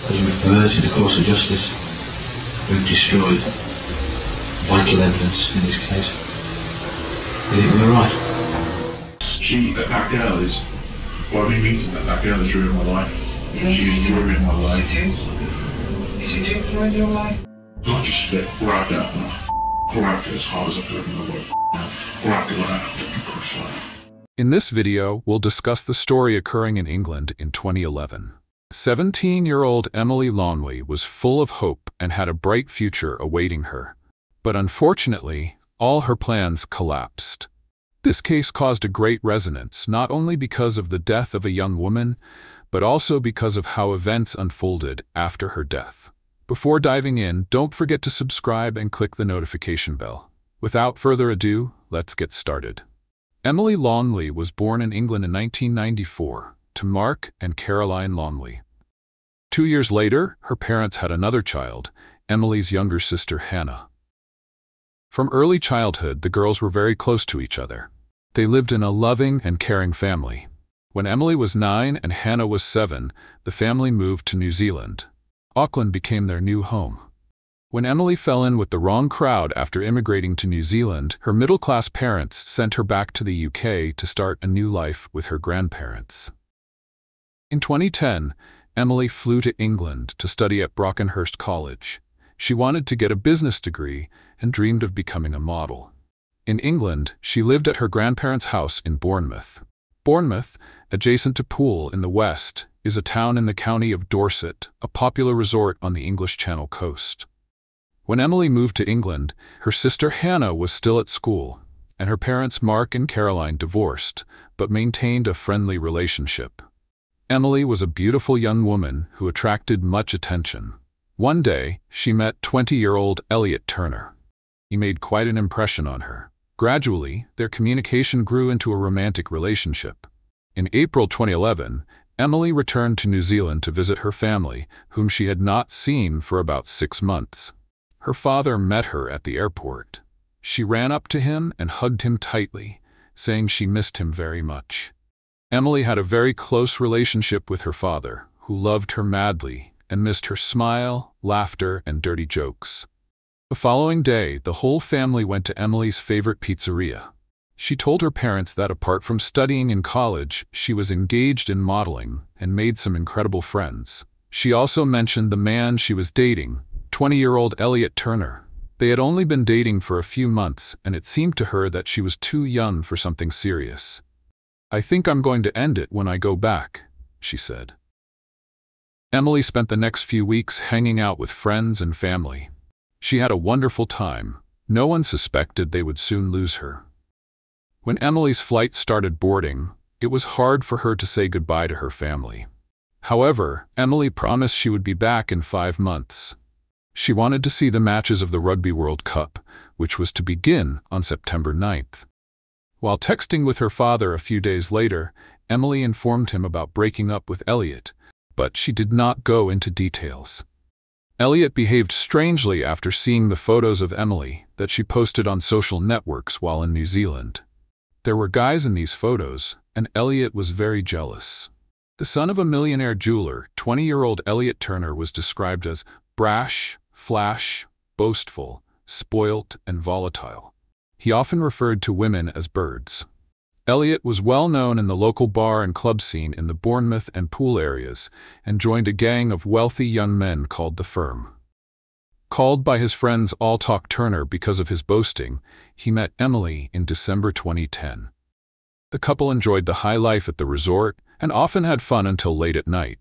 As we've perverted the course of justice, we've destroyed vital evidence in this case. You think we're right? That girl is, well, I mean, that girl has ruined my life. She's ruined my life. Is it ruined your life? Not just get grabbed up and grabbed as hard as I could in the world. Grabbed it like that. In this video, we'll discuss the story occurring in England in 2011. 17-year-old Emily Longley was full of hope and had a bright future awaiting her. But unfortunately, all her plans collapsed. This case caused a great resonance, not only because of the death of a young woman, but also because of how events unfolded after her death. Before diving in, don't forget to subscribe and click the notification bell. Without further ado, let's get started. Emily Longley was born in England in 1994 to Mark and Caroline Longley. 2 years later, her parents had another child, Emily's younger sister Hannah. From early childhood, the girls were very close to each other. They lived in a loving and caring family. When Emily was 9 and Hannah was 7, the family moved to New Zealand. Auckland became their new home. When Emily fell in with the wrong crowd after immigrating to New Zealand, her middle-class parents sent her back to the UK to start a new life with her grandparents. In 2010, Emily flew to England to study at Brockenhurst College. She wanted to get a business degree and dreamed of becoming a model. In England, she lived at her grandparents' house in Bournemouth. Bournemouth, adjacent to Poole in the west, is a town in the county of Dorset, a popular resort on the English Channel coast. When Emily moved to England, her sister Hannah was still at school, and her parents Mark and Caroline divorced, but maintained a friendly relationship. Emily was a beautiful young woman who attracted much attention. One day, she met 20-year-old Elliot Turner. He made quite an impression on her. Gradually, their communication grew into a romantic relationship. In April 2011, Emily returned to New Zealand to visit her family, whom she had not seen for about 6 months. Her father met her at the airport. She ran up to him and hugged him tightly, saying she missed him very much. Emily had a very close relationship with her father, who loved her madly and missed her smile, laughter, and dirty jokes. The following day, the whole family went to Emily's favorite pizzeria. She told her parents that apart from studying in college, she was engaged in modeling and made some incredible friends. She also mentioned the man she was dating, 20-year-old Elliot Turner. They had only been dating for a few months, and it seemed to her that she was too young for something serious. "I think I'm going to end it when I go back," she said. Emily spent the next few weeks hanging out with friends and family. She had a wonderful time. No one suspected they would soon lose her. When Emily's flight started boarding, it was hard for her to say goodbye to her family. However, Emily promised she would be back in 5 months. She wanted to see the matches of the Rugby World Cup, which was to begin on September 9th. While texting with her father a few days later, Emily informed him about breaking up with Elliot, but she did not go into details. Elliot behaved strangely after seeing the photos of Emily that she posted on social networks while in New Zealand. There were guys in these photos, and Elliot was very jealous. The son of a millionaire jeweler, 20-year-old Elliot Turner was described as brash, flash, boastful, spoilt, and volatile. He often referred to women as birds. Elliot was well known in the local bar and club scene in the Bournemouth and Poole areas and joined a gang of wealthy young men called the Firm. Called by his friends All Talk Turner because of his boasting, he met Emily in December 2010. The couple enjoyed the high life at the resort and often had fun until late at night.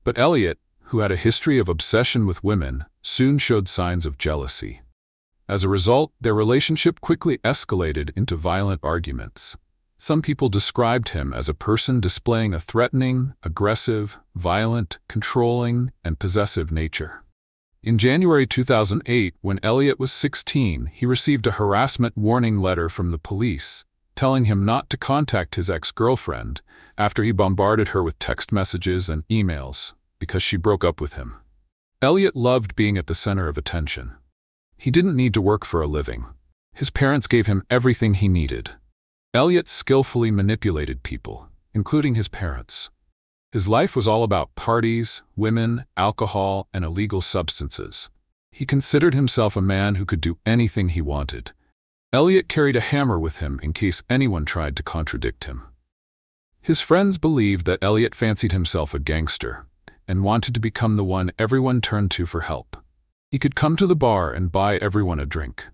But Elliot, who had a history of obsession with women, soon showed signs of jealousy. As a result, their relationship quickly escalated into violent arguments. Some people described him as a person displaying a threatening, aggressive, violent, controlling, and possessive nature. In January 2008, when Elliot was 16, he received a harassment warning letter from the police, telling him not to contact his ex-girlfriend after he bombarded her with text messages and emails because she broke up with him. Elliot loved being at the center of attention. He didn't need to work for a living. His parents gave him everything he needed. Elliot skillfully manipulated people, including his parents. His life was all about parties, women, alcohol, and illegal substances. He considered himself a man who could do anything he wanted. Elliot carried a hammer with him in case anyone tried to contradict him. His friends believed that Elliot fancied himself a gangster and wanted to become the one everyone turned to for help. He could come to the bar and buy everyone a drink.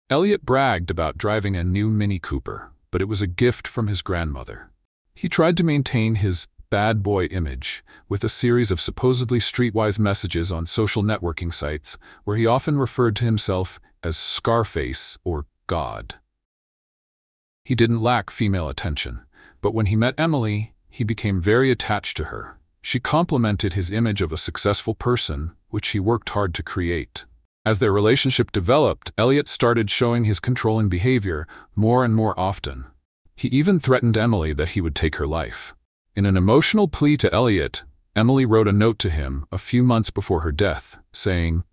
Elliot bragged about driving a new Mini Cooper, but it was a gift from his grandmother. He tried to maintain his bad boy image with a series of supposedly streetwise messages on social networking sites where he often referred to himself as Scarface or God. He didn't lack female attention, but when he met Emily, he became very attached to her. She complimented his image of a successful person, which he worked hard to create. As their relationship developed, Elliot started showing his controlling behavior more and more often. He even threatened Emily that he would take her life. In an emotional plea to Elliot, Emily wrote a note to him a few months before her death, saying,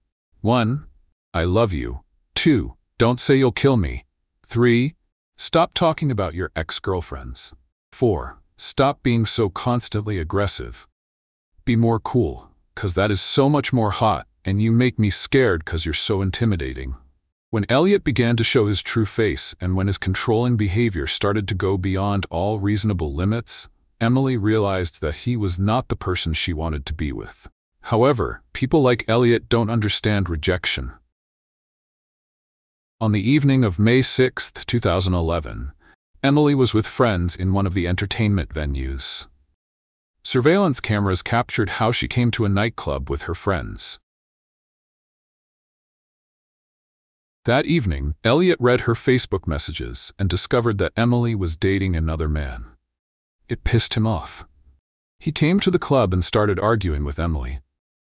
1. I love you. 2. Don't say you'll kill me. 3. Stop talking about your ex-girlfriends. 4. Stop being so constantly aggressive. Be more cool, 'cause that is so much more hot, and you make me scared 'cause you're so intimidating. When Elliot began to show his true face and when his controlling behavior started to go beyond all reasonable limits, Emily realized that he was not the person she wanted to be with. However, people like Elliot don't understand rejection. On the evening of May 6, 2011, Emily was with friends in one of the entertainment venues. Surveillance cameras captured how she came to a nightclub with her friends. That evening, Elliot read her Facebook messages and discovered that Emily was dating another man. It pissed him off. He came to the club and started arguing with Emily.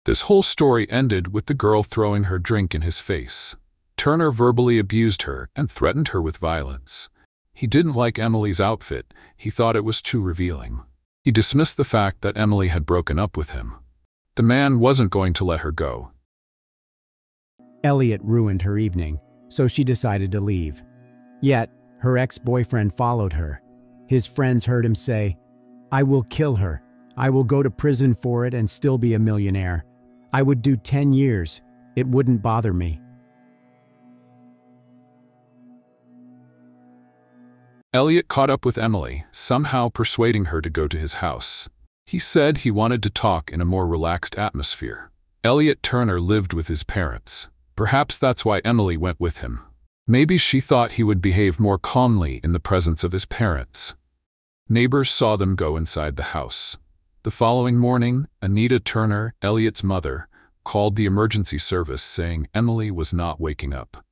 This whole story ended with the girl throwing her drink in his face. Turner verbally abused her and threatened her with violence. He didn't like Emily's outfit. He thought it was too revealing. He dismissed the fact that Emily had broken up with him. The man wasn't going to let her go. Elliot ruined her evening, so she decided to leave. Yet, her ex-boyfriend followed her. His friends heard him say, "I will kill her. I will go to prison for it and still be a millionaire. I would do 10 years. It wouldn't bother me." Elliot caught up with Emily, somehow persuading her to go to his house. He said he wanted to talk in a more relaxed atmosphere. Elliot Turner lived with his parents. Perhaps that's why Emily went with him. Maybe she thought he would behave more calmly in the presence of his parents. Neighbors saw them go inside the house. The following morning, Anita Turner, Elliot's mother, called the emergency service saying Emily was not waking up.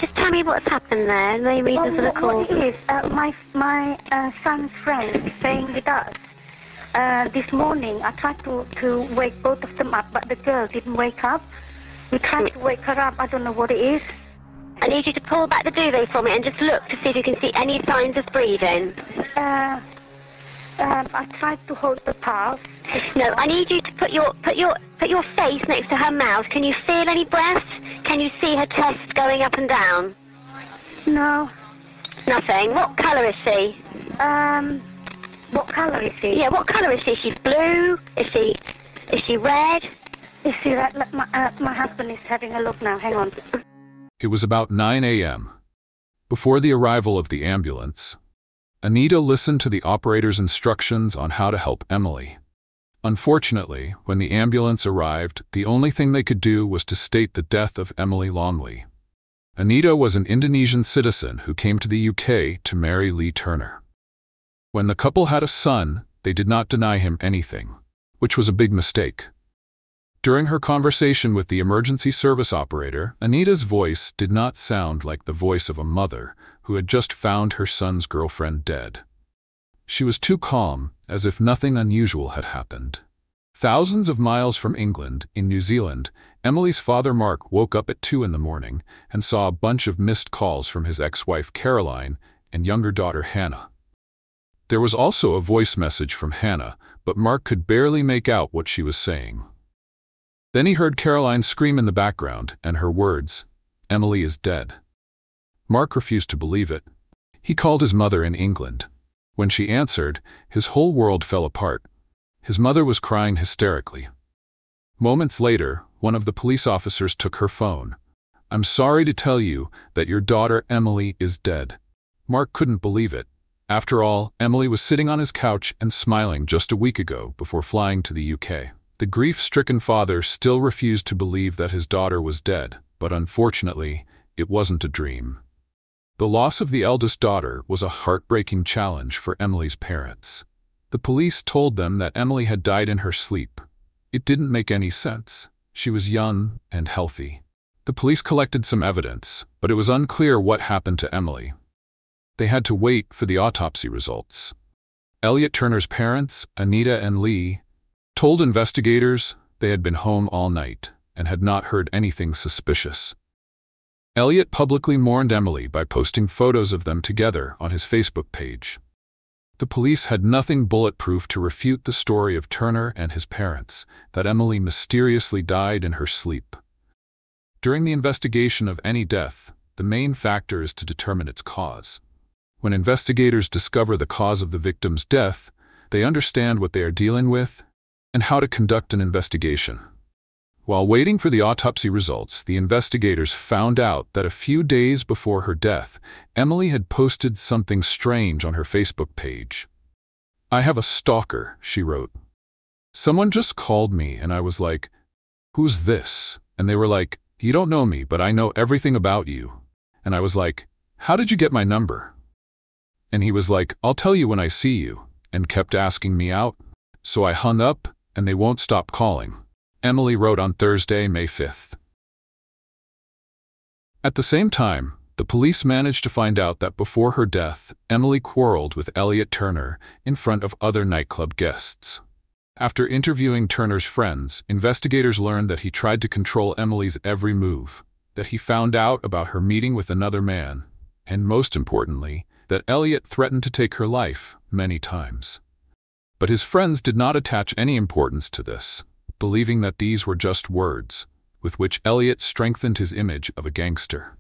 Just tell me what's happened there, the main reason for the call. What it is, my son's friend is staying with us. This morning, I tried to wake both of them up, but the girl didn't wake up. We tried to wake her up. I don't know what it is. I need you to pull back the duvet from it and just look to see if you can see any signs of breathing. I tried to hold the pulse. No, I need you to put your face next to her mouth. Can you feel any breath? Can you see her chest going up and down? No. Nothing. What colour is she? What colour is she? Yeah, what colour is she? Is she blue? Is she red? Is she red? My husband is having a look now. Hang on. It was about 9 a.m. Before the arrival of the ambulance, Anita listened to the operator's instructions on how to help Emily. Unfortunately, when the ambulance arrived, the only thing they could do was to state the death of Emily Longley. Anita was an Indonesian citizen who came to the UK to marry Lee Turner. When the couple had a son, they did not deny him anything, which was a big mistake. During her conversation with the emergency service operator, Anita's voice did not sound like the voice of a mother who had just found her son's girlfriend dead. She was too calm, as if nothing unusual had happened. Thousands of miles from England, in New Zealand, Emily's father Mark woke up at 2 in the morning and saw a bunch of missed calls from his ex-wife Caroline and younger daughter Hannah. There was also a voice message from Hannah, but Mark could barely make out what she was saying. Then he heard Caroline scream in the background, and her words, "Emily is dead." Mark refused to believe it. He called his mother in England. When she answered, his whole world fell apart. His mother was crying hysterically. Moments later, one of the police officers took her phone. "I'm sorry to tell you that your daughter Emily is dead." Mark couldn't believe it. After all, Emily was sitting on his couch and smiling just a week ago before flying to the UK. The grief-stricken father still refused to believe that his daughter was dead, but unfortunately, it wasn't a dream. The loss of the eldest daughter was a heartbreaking challenge for Emily's parents. The police told them that Emily had died in her sleep. It didn't make any sense. She was young and healthy. The police collected some evidence, but it was unclear what happened to Emily. They had to wait for the autopsy results. Elliot Turner's parents, Anita and Lee, told investigators they had been home all night and had not heard anything suspicious. Elliot publicly mourned Emily by posting photos of them together on his Facebook page. The police had nothing bulletproof to refute the story of Turner and his parents, that Emily mysteriously died in her sleep. During the investigation of any death, the main factor is to determine its cause. When investigators discover the cause of the victim's death, they understand what they are dealing with and how to conduct an investigation. While waiting for the autopsy results, the investigators found out that a few days before her death, Emily had posted something strange on her Facebook page. "I have a stalker," she wrote. "Someone just called me and I was like, 'Who's this?' And they were like, 'You don't know me, but I know everything about you.' And I was like, 'How did you get my number?' And he was like, 'I'll tell you when I see you,' and kept asking me out. So I hung up and they won't stop calling." Emily wrote on Thursday, May 5th. At the same time, the police managed to find out that before her death, Emily quarreled with Elliot Turner in front of other nightclub guests. After interviewing Turner's friends, investigators learned that he tried to control Emily's every move, that he found out about her meeting with another man, and most importantly, that Elliot threatened to take her life many times. But his friends did not attach any importance to this, believing that these were just words, with which Elliot strengthened his image of a gangster.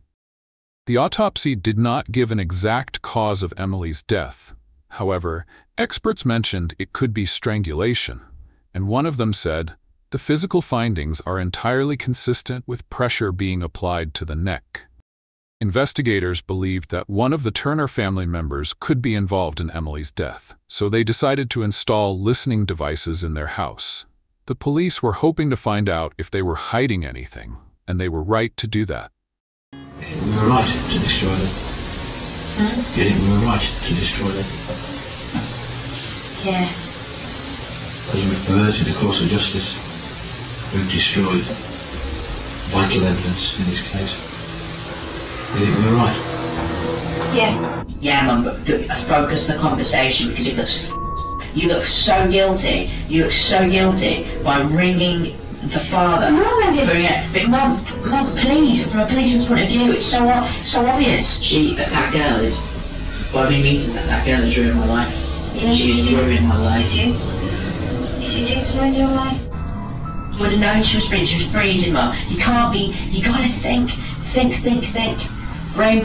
The autopsy did not give an exact cause of Emily's death. However, experts mentioned it could be strangulation, and one of them said, "The physical findings are entirely consistent with pressure being applied to the neck." Investigators believed that one of the Turner family members could be involved in Emily's death, so they decided to install listening devices in their house. The police were hoping to find out if they were hiding anything, and they were right to do that. We were right to destroy them. You think we were right to destroy them? Yeah. Because we've perverted the course of justice. We've destroyed vital evidence in this case. You think we were right? Yeah. Yeah, Mum, but focus the conversation because it looks. You look so guilty. You look so guilty by ringing the father. No, but Mum, please, from a policeman's point of view, it's so obvious. That girl is. What I've been meeting, that girl has ruined my life. Yeah. She has ruined my life. She did ruin your life? Would have known she was freezing, Mum. You gotta think. Brain.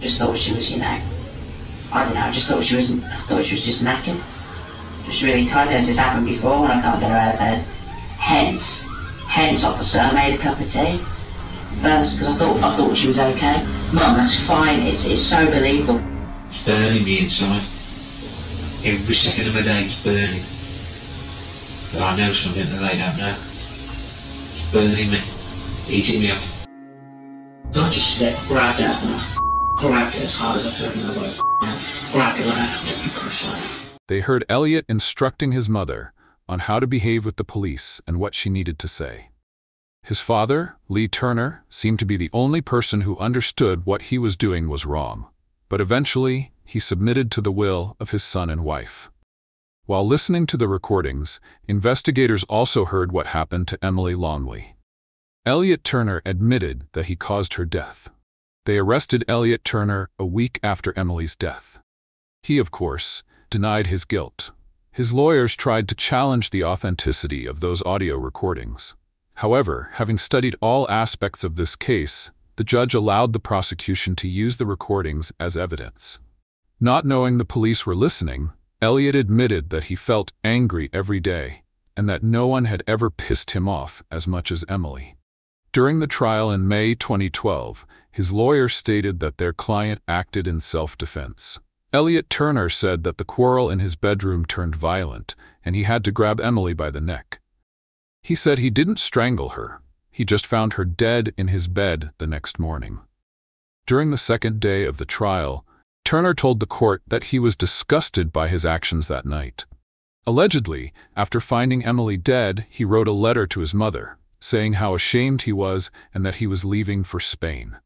Just thought she was, I don't know, I thought she was just knackered. Just really tired. This has happened before when I can't get her out of bed. Hence, officer, I made a cup of tea. First, because I thought she was okay. Mum, that's fine, it's so believable. It's burning me inside. Every second of the day it's burning. But I know something that they don't know. It's burning me. Eating me up. Don't just grab that and grab it as hard as I could and I won't grab it like that. They heard Elliot instructing his mother on how to behave with the police and what she needed to say. His father, Lee Turner, seemed to be the only person who understood what he was doing was wrong, but eventually he submitted to the will of his son and wife. While listening to the recordings, investigators also heard what happened to Emily Longley. Elliot Turner admitted that he caused her death. They arrested Elliot Turner a week after Emily's death. He, of course, denied his guilt. His lawyers tried to challenge the authenticity of those audio recordings. However, having studied all aspects of this case, the judge allowed the prosecution to use the recordings as evidence. Not knowing the police were listening, Elliot admitted that he felt angry every day and that no one had ever pissed him off as much as Emily. During the trial in May 2012, his lawyer stated that their client acted in self-defense. Elliot Turner said that the quarrel in his bedroom turned violent and he had to grab Emily by the neck. He said he didn't strangle her, he just found her dead in his bed the next morning. During the second day of the trial, Turner told the court that he was disgusted by his actions that night. Allegedly, after finding Emily dead, he wrote a letter to his mother, saying how ashamed he was and that he was leaving for Spain.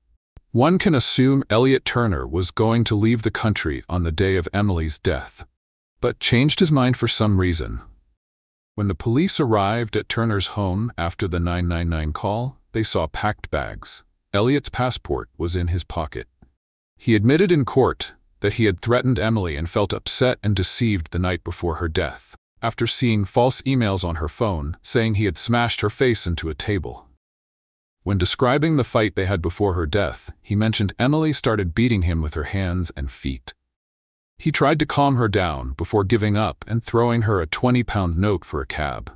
One can assume Elliot Turner was going to leave the country on the day of Emily's death, but changed his mind for some reason. When the police arrived at Turner's home after the 999 call, they saw packed bags. Elliot's passport was in his pocket. He admitted in court that he had threatened Emily and felt upset and deceived the night before her death, after seeing false emails on her phone saying he had smashed her face into a table. When describing the fight they had before her death, he mentioned Emily started beating him with her hands and feet. He tried to calm her down before giving up and throwing her a 20-pound note for a cab.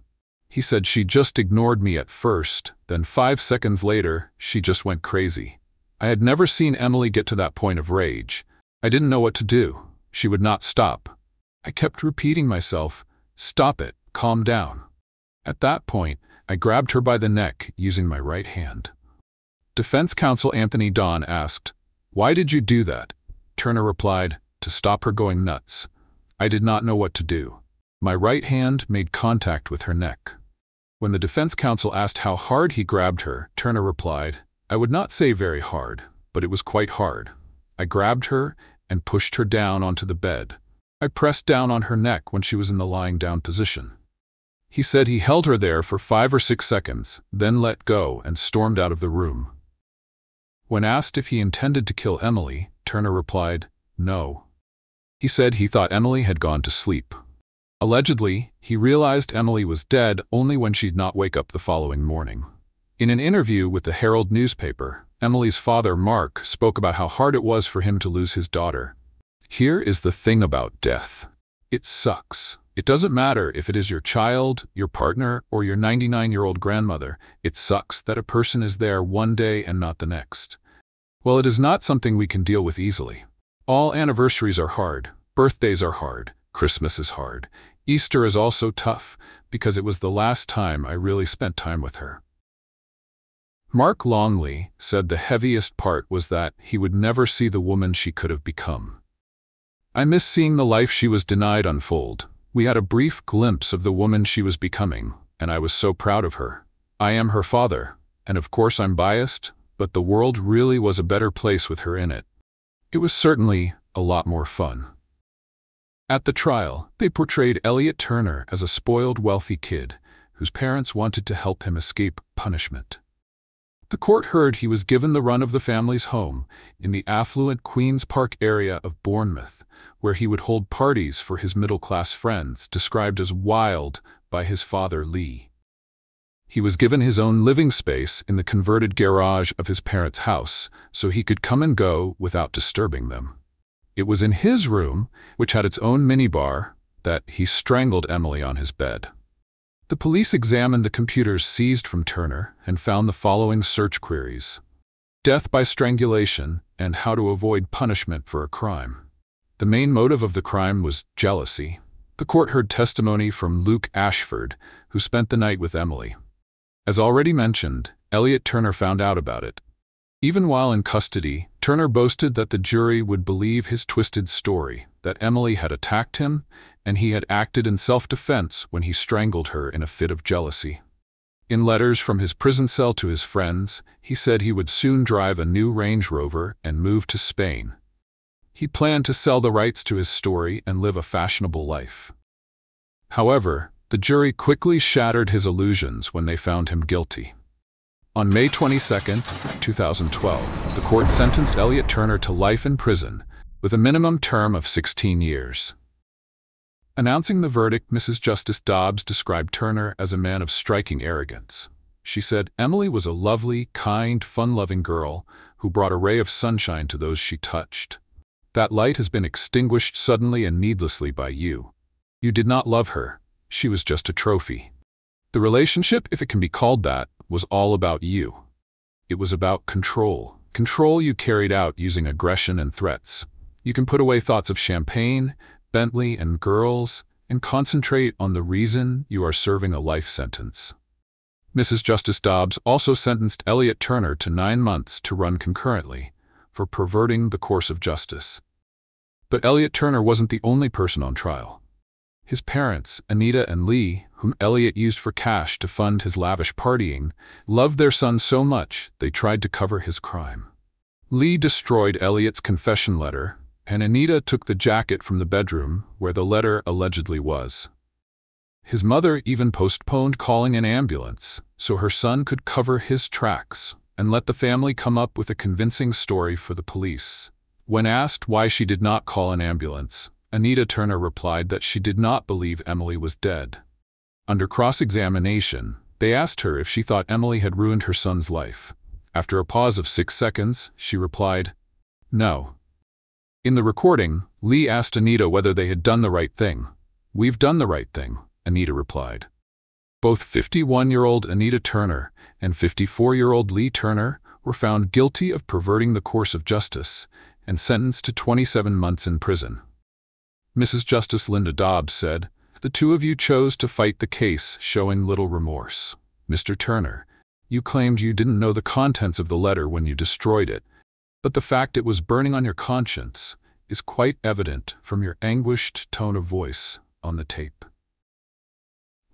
He said she just ignored me at first, then 5 seconds later, she just went crazy. I had never seen Emily get to that point of rage. I didn't know what to do. She would not stop. I kept repeating myself, "Stop it, calm down." At that point, I grabbed her by the neck using my right hand. Defense counsel Anthony Don asked, "Why did you do that?" Turner replied, "To stop her going nuts. I did not know what to do." My right hand made contact with her neck. When the defense counsel asked how hard he grabbed her, Turner replied, "I would not say very hard, but it was quite hard. I grabbed her and pushed her down onto the bed. I pressed down on her neck when she was in the lying down position." He said he held her there for 5 or 6 seconds, then let go and stormed out of the room. When asked if he intended to kill Emily, Turner replied, "No." He said he thought Emily had gone to sleep. Allegedly, he realized Emily was dead only when she'd not wake up the following morning. In an interview with the Herald newspaper, Emily's father, Mark, spoke about how hard it was for him to lose his daughter. "Here is the thing about death. It sucks. It doesn't matter if it is your child, your partner, or your 99-year-old grandmother. It sucks that a person is there one day and not the next. Well, it is not something we can deal with easily. All anniversaries are hard, birthdays are hard, Christmas is hard. Easter is also tough because it was the last time I really spent time with her." Mark Longley said the heaviest part was that he would never see the woman she could have become. "I miss seeing the life she was denied unfold. We had a brief glimpse of the woman she was becoming, and I was so proud of her. I am her father, and of course I'm biased, but the world really was a better place with her in it. It was certainly a lot more fun." At the trial, they portrayed Elliot Turner as a spoiled, wealthy kid whose parents wanted to help him escape punishment. The court heard he was given the run of the family's home in the affluent Queen's Park area of Bournemouth, where he would hold parties for his middle-class friends, described as wild by his father Lee. He was given his own living space in the converted garage of his parents' house, so he could come and go without disturbing them. It was in his room, which had its own minibar, that he strangled Emily on his bed. The police examined the computers seized from Turner and found the following search queries: death by strangulation and how to avoid punishment for a crime. The main motive of the crime was jealousy. The court heard testimony from Luke Ashford, who spent the night with Emily. As already mentioned, Elliot Turner found out about it. Even while in custody, Turner boasted that the jury would believe his twisted story, that Emily had attacked him and he had acted in self-defense when he strangled her in a fit of jealousy. In letters from his prison cell to his friends, he said he would soon drive a new Range Rover and move to Spain. He planned to sell the rights to his story and live a fashionable life. However, the jury quickly shattered his illusions when they found him guilty. On May 22, 2012, the court sentenced Elliot Turner to life in prison with a minimum term of 16 years. Announcing the verdict, Mrs. Justice Dobbs described Turner as a man of striking arrogance. She said Emily was a lovely, kind, fun-loving girl who brought a ray of sunshine to those she touched. That light has been extinguished suddenly and needlessly by you. You did not love her. She was just a trophy. The relationship, if it can be called that, was all about you. It was about control. Control you carried out using aggression and threats. You can put away thoughts of champagne, Bentley, and girls, and concentrate on the reason you are serving a life sentence. Mrs. Justice Dobbs also sentenced Elliot Turner to 9 months to run concurrently for perverting the course of justice. But Elliot Turner wasn't the only person on trial. His parents, Anita and Lee, whom Elliot used for cash to fund his lavish partying, loved their son so much they tried to cover his crime. Lee destroyed Elliot's confession letter, and Anita took the jacket from the bedroom where the letter allegedly was. His mother even postponed calling an ambulance so her son could cover his tracks and let the family come up with a convincing story for the police. When asked why she did not call an ambulance, Anita Turner replied that she did not believe Emily was dead. Under cross-examination, they asked her if she thought Emily had ruined her son's life. After a pause of 6 seconds, she replied, "No." In the recording, Lee asked Anita whether they had done the right thing. "We've done the right thing," Anita replied. Both 51-year-old Anita Turner and 54-year-old Lee Turner were found guilty of perverting the course of justice and sentenced to 27 months in prison. Mrs. Justice Linda Dobbs said, "The two of you chose to fight the case, showing little remorse. Mr. Turner, you claimed you didn't know the contents of the letter when you destroyed it, but the fact it was burning on your conscience is quite evident from your anguished tone of voice on the tape."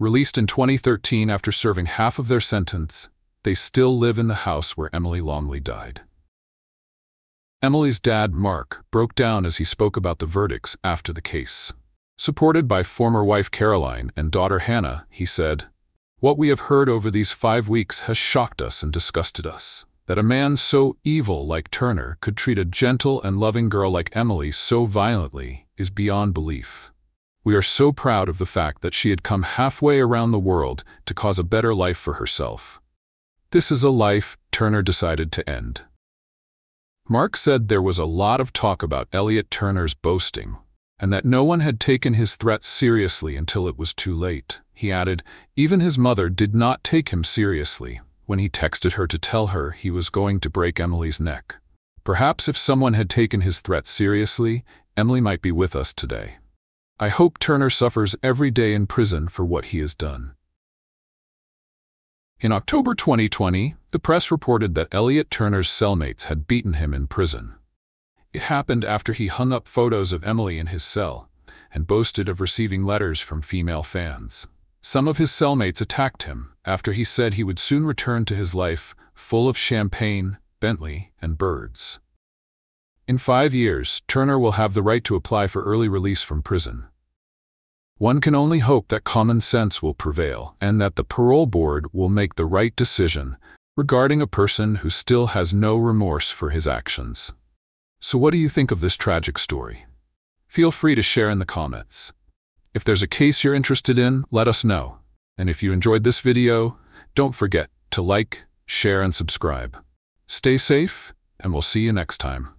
Released in 2013 after serving half of their sentence, they still live in the house where Emily Longley died. Emily's dad, Mark, broke down as he spoke about the verdicts after the case. Supported by former wife Caroline and daughter Hannah, he said, "What we have heard over these 5 weeks has shocked us and disgusted us. That a man so evil like Turner could treat a gentle and loving girl like Emily so violently is beyond belief. We are so proud of the fact that she had come halfway around the world to cause a better life for herself. This is a life Turner decided to end." Mark said there was a lot of talk about Elliot Turner's boasting, and that no one had taken his threats seriously until it was too late. He added, even his mother did not take him seriously when he texted her to tell her he was going to break Emily's neck. Perhaps if someone had taken his threats seriously, Emily might be with us today. I hope Turner suffers every day in prison for what he has done. In October 2020, the press reported that Elliot Turner's cellmates had beaten him in prison. It happened after he hung up photos of Emily in his cell and boasted of receiving letters from female fans. Some of his cellmates attacked him after he said he would soon return to his life full of champagne, Bentley, and birds. In 5 years, Turner will have the right to apply for early release from prison. One can only hope that common sense will prevail and that the parole board will make the right decision regarding a person who still has no remorse for his actions. So what do you think of this tragic story? Feel free to share in the comments. If there's a case you're interested in, let us know. And if you enjoyed this video, don't forget to like, share, and subscribe. Stay safe, and we'll see you next time.